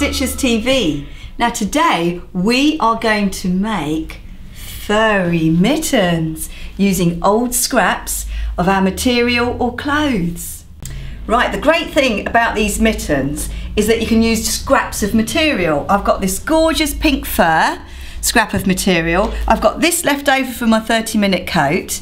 Stitchless TV. Now today we are going to make furry mittens using old scraps of our material or clothes. Right, the great thing about these mittens is that you can use scraps of material. I've got this gorgeous pink fur scrap of material. I've got this left over from my 30-minute coat.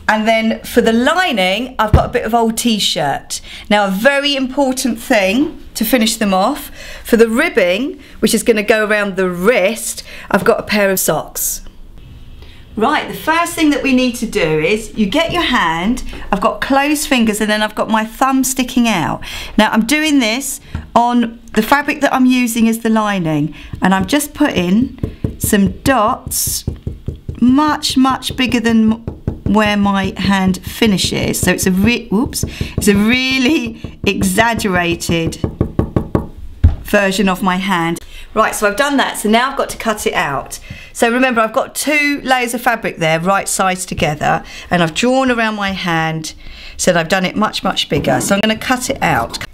And then for the lining, I've got a bit of old t-shirt. Now a very important thing to finish them off, for the ribbing, which is going to go around the wrist, I've got a pair of socks. Right, the first thing that we need to do is you get your hand, I've got closed fingers and then I've got my thumb sticking out. Now I'm doing this on the fabric that I'm using as the lining, and I'm just putting some dots much bigger than where my hand finishes, so it's a really exaggerated version of my hand. Right, so I've done that, so now I've got to cut it out. So remember, I've got 2 layers of fabric there, right sides together, and I've drawn around my hand so that I've done it much bigger. So I'm going to cut it out.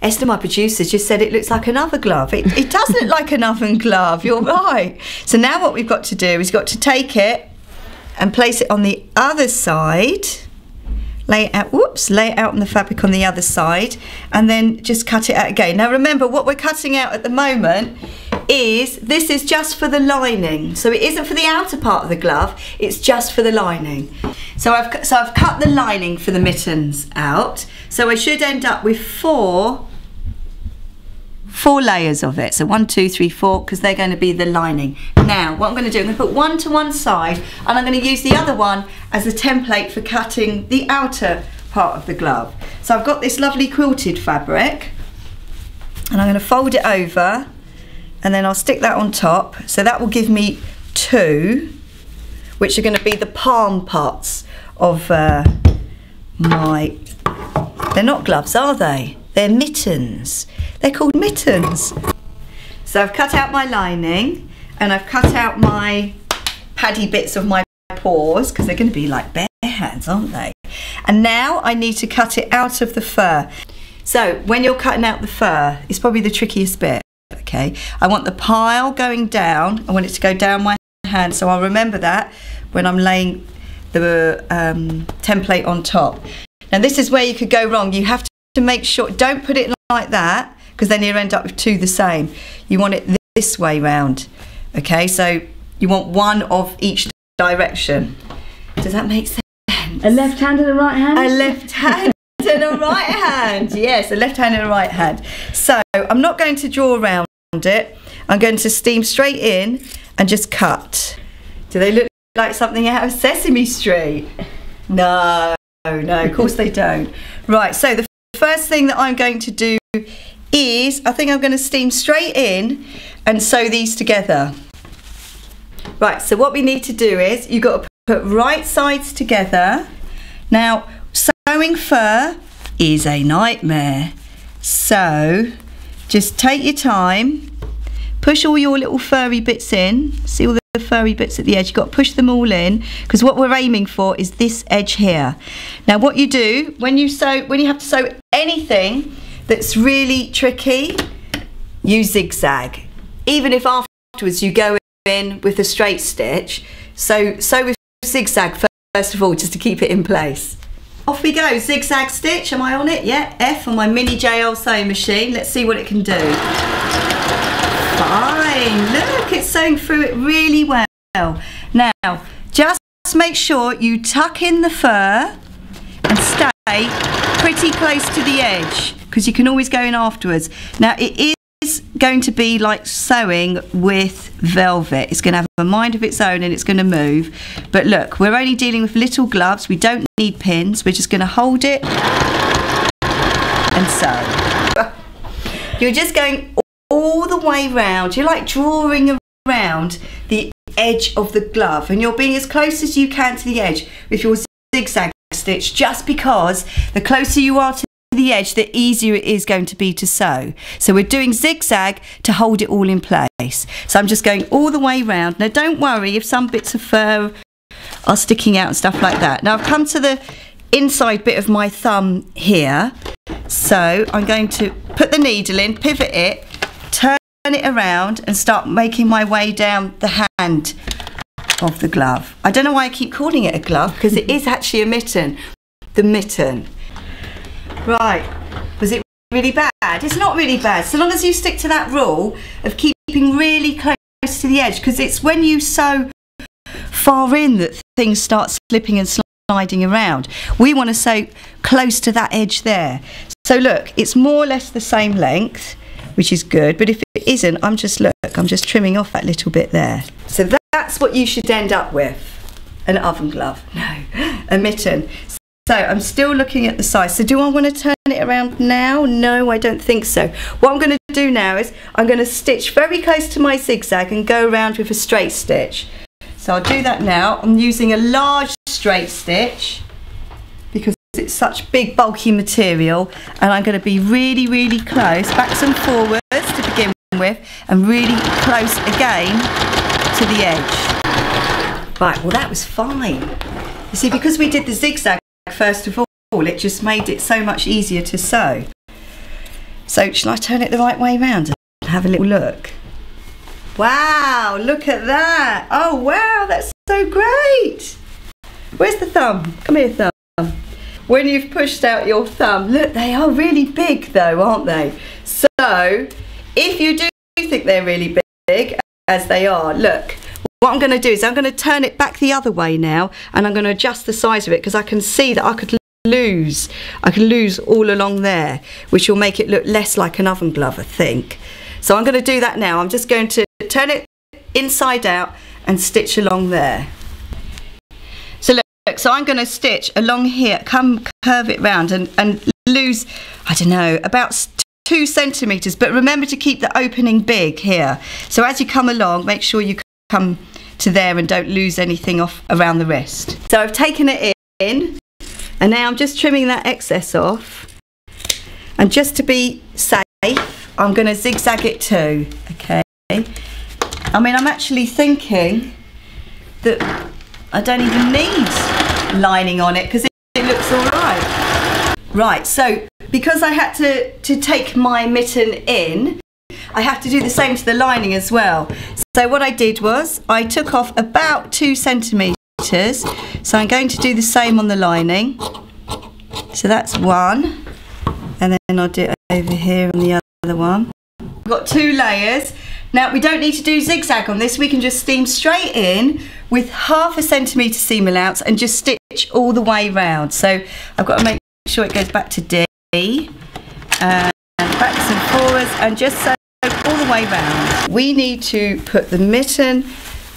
Esther, my producer, just said it looks like an oven glove. It does look like an oven glove, you're right. So now what we've got to do is got to take it and place it on the other side, lay it out on the fabric on the other side, and then just cut it out again. Now remember, what we're cutting out at the moment is, this is just for the lining, so it isn't for the outer part of the glove, it's just for the lining. So I've cut the lining for the mittens out, so I should end up with four layers of it. So 1, 2, 3, 4, because they're going to be the lining. Now what I'm going to do, I'm going to put one to one side, and I'm going to use the other one as a template for cutting the outer part of the glove. So I've got this lovely quilted fabric, and I'm going to fold it over, and then I'll stick that on top. So that will give me 2, which are going to be the palm parts of they're not gloves, are they? They're mittens. They're called mittens. So I've cut out my lining, and I've cut out my paddy bits of my paws, because they're going to be like bare hands, aren't they? And now I need to cut it out of the fur. So when you're cutting out the fur, it's probably the trickiest bit, okay? I want the pile going down. I want it to go down my hand, so I'll remember that when I'm laying the template on top. Now this is where you could go wrong. You have to make sure, don't put it like that, because then you'll end up with 2 the same. You want it this way round, okay? So you want one of each direction. Does that make sense? A left hand and a right hand? A left hand and a right hand, yes, a left hand and a right hand. So I'm not going to draw around it. I'm going to steam straight in and just cut. Do they look like something out of Sesame Street? No, of course they don't. Right, so the first thing that I'm going to do is, I think I'm going to steam straight in and sew these together. Right, so what we need to do is, you've got to put right sides together. Now, sewing fur is a nightmare, so just take your time, push all your little furry bits in. See all the furry bits at the edge? You've got to push them all in, because what we're aiming for is this edge here. Now what you do when you have to sew anything that's really tricky, you zigzag. Even if afterwards you go in with a straight stitch, sew with zigzag first of all, just to keep it in place. Off we go, zigzag stitch. Am I on it? Yeah, F on my mini JL sewing machine. Let's see what it can do. Fine, look, it's sewing through it really well. Now, just make sure you tuck in the fur and stay pretty close to the edge, because you can always go in afterwards. Now, it is going to be like sewing with velvet. It's going to have a mind of its own and it's going to move. But look, we're only dealing with little gloves. We don't need pins. We're just going to hold it and sew. You're just going all the way round. You're like drawing around the edge of the glove, and you're being as close as you can to the edge with your zigzag stitch, just because the closer you are to the edge, the easier it is going to be to sew. So we're doing zigzag to hold it all in place. So I'm just going all the way round. Now don't worry if some bits of fur are sticking out and stuff like that. Now I've come to the inside bit of my thumb here, so I'm going to put the needle in, pivot it, turn it around and start making my way down the hand of the glove. I don't know why I keep calling it a glove, because it is actually a mitten. The mitten. Right, was it really bad? It's not really bad, so long as you stick to that rule of keeping really close to the edge, because it's when you sew far in that things start slipping and sliding around. We want to sew close to that edge there. So look, it's more or less the same length, which is good, but if it isn't, I'm just trimming off that little bit there. So that's what you should end up with. An oven glove, no, a mitten. So I'm still looking at the size. So do I want to turn it around now? No, I don't think so. What I'm going to do now is I'm going to stitch very close to my zigzag and go around with a straight stitch. So I'll do that now. I'm using a large straight stitch because it's such big bulky material, and I'm going to be really, really close, backs and forwards to begin with, and really close again to the edge. Right, well that was fine. You see, because we did the zigzag first of all, it just made it so much easier to sew. So shall I turn it the right way round and have a little look? Wow, look at that. Oh wow, that's so great. Where's the thumb? Come here, thumb. When you've pushed out your thumb, look, they are really big though, aren't they? So if you do think they're really big, as they are, look, what I'm going to do is I'm going to turn it back the other way now, and I'm going to adjust the size of it, because I can see that I could lose all along there, which will make it look less like an oven glove, I think. So I'm going to do that now. I'm just going to turn it inside out and stitch along there. So look, so I'm going to stitch along here, curve it round and lose, I don't know, about 2 centimetres, but remember to keep the opening big here. So as you come along, make sure you come to there and don't lose anything off around the wrist. So I've taken it in, and now I'm just trimming that excess off, and just to be safe, I'm going to zigzag it too. Okay, I mean, I'm actually thinking that I don't even need lining on it because it looks all right. Right, so because I had to take my mitten in, I have to do the same to the lining as well. So what I did was I took off about 2 centimetres. So I'm going to do the same on the lining. So that's one, and then I'll do it over here on the other one. We've got 2 layers. Now we don't need to do zigzag on this. We can just seam straight in with 1/2 centimetre seam allowance and just stitch all the way round. So I've got to make sure it goes back to D, and backs and forwards, and just sew all the way round. We need to put the mitten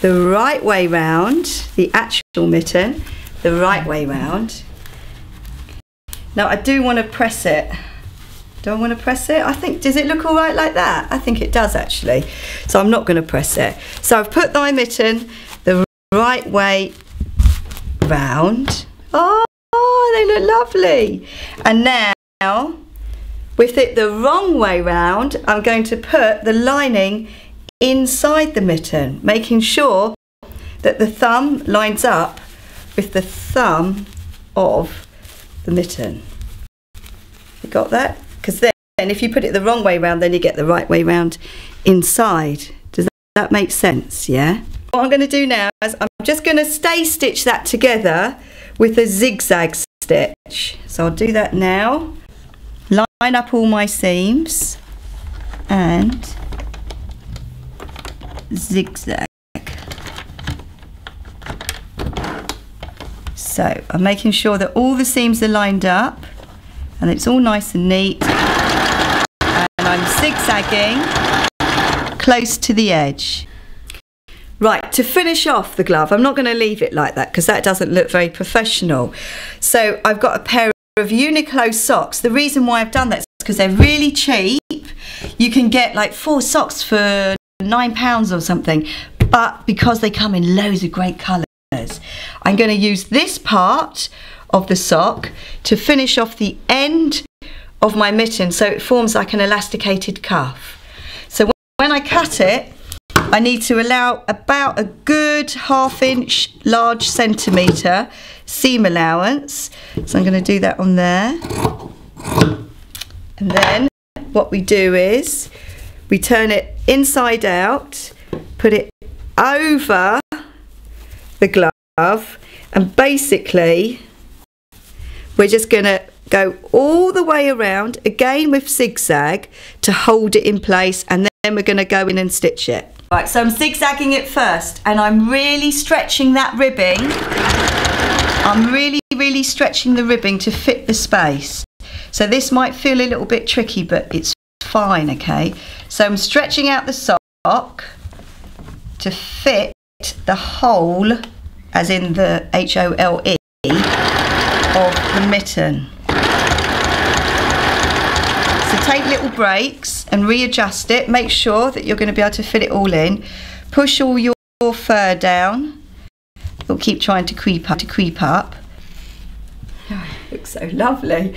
the right way round, the actual mitten the right way round. Now I do want to press it. Do I want to press it? I think, does it look all right like that? I think it does actually. So I'm not going to press it. So I've put my mitten the right way round. Oh, they look lovely. And now, with it the wrong way round, I'm going to put the lining inside the mitten, making sure that the thumb lines up with the thumb of the mitten. You got that? Because then if you put it the wrong way round, then you get the right way round inside. Does that make sense? Yeah? What I'm going to do now is I'm just going to stay stitch that together with a zigzag stitch. So I'll do that now. Line up all my seams and zigzag. So I'm making sure that all the seams are lined up and it's all nice and neat, and I'm zigzagging close to the edge. Right, to finish off the glove, I'm not going to leave it like that because that doesn't look very professional. So I've got a pair of Uniqlo socks. The reason why I've done that is because they're really cheap. You can get like 4 socks for £9 or something, but because they come in loads of great colours, I'm going to use this part of the sock to finish off the end of my mitten so it forms like an elasticated cuff. So when I cut it, I need to allow about a good 1/2 inch large centimetre seam allowance. So I'm going to do that on there. And then what we do is we turn it inside out, put it over the glove, and basically we're just going to go all the way around again with zigzag to hold it in place, and then we're going to go in and stitch it. Right, so I'm zigzagging it first, and I'm really stretching that ribbing. I'm really stretching the ribbing to fit the space. So this might feel a little bit tricky, but it's fine, okay? So I'm stretching out the sock to fit the hole, as in the H-O-L-E, of the mitten. So take little breaks and readjust it. Make sure that you're going to be able to fit it all in. Push all your fur down. It'll keep trying to creep up. Oh, it looks so lovely.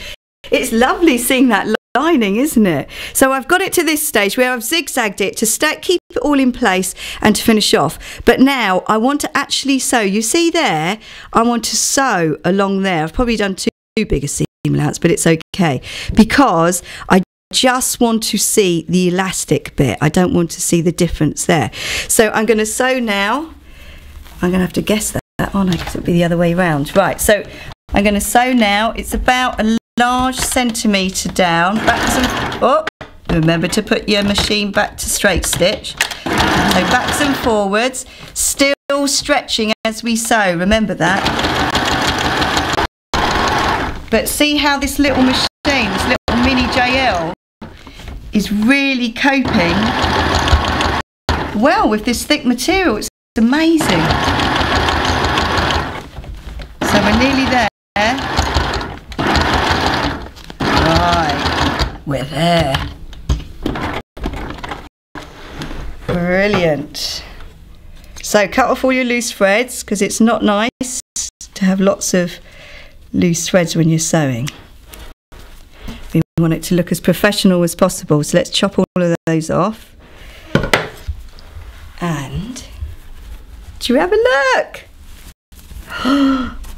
It's lovely seeing that lining, isn't it? So I've got it to this stage where I've zigzagged it to keep it all in place and to finish off. But now I want to actually sew. You see there, I want to sew along there. I've probably done too big a seam allowance, but it's okay, because I just want to see the elastic bit. I don't want to see the difference there. So I'm going to sew now. I'm going to have to guess that, aren't I? Because it'll be the other way around. Right, so I'm going to sew now. It's about a large centimetre down. Backwards and, oh, remember to put your machine back to straight stitch. So backs and forwards, still stretching as we sew. Remember that. But see how this little machine, this little mini JL, is really coping well with this thick material. It's amazing. So we're nearly there. Right, we're there. Brilliant. So cut off all your loose threads, because it's not nice to have lots of loose threads when you're sewing. We want it to look as professional as possible, so let's chop all of those off. And do you have a look?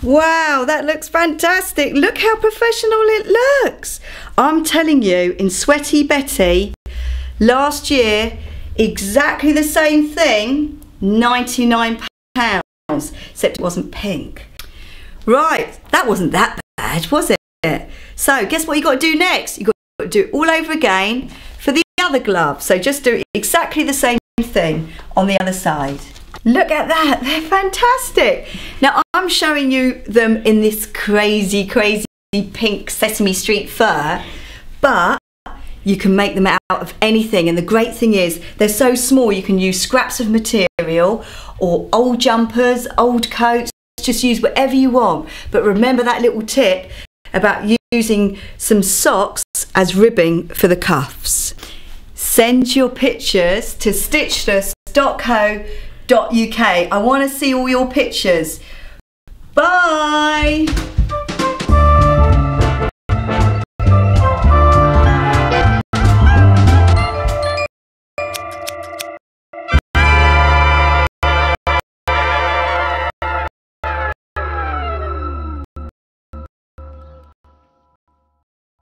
Wow, that looks fantastic. Look how professional it looks. I'm telling you, in Sweaty Betty last year, exactly the same thing, £99, except it wasn't pink. Right, that wasn't that bad, was it? So guess what you got to do next? You've got to do it all over again for the other glove. So just do exactly the same thing on the other side. Look at that, they're fantastic. Now I'm showing you them in this crazy pink Sesame Street fur, but you can make them out of anything, and the great thing is they're so small you can use scraps of material or old jumpers, old coats. Just use whatever you want, but remember that little tip about using some socks as ribbing for the cuffs. Send your pictures to stitchless.co.uk. I want to see all your pictures. Bye.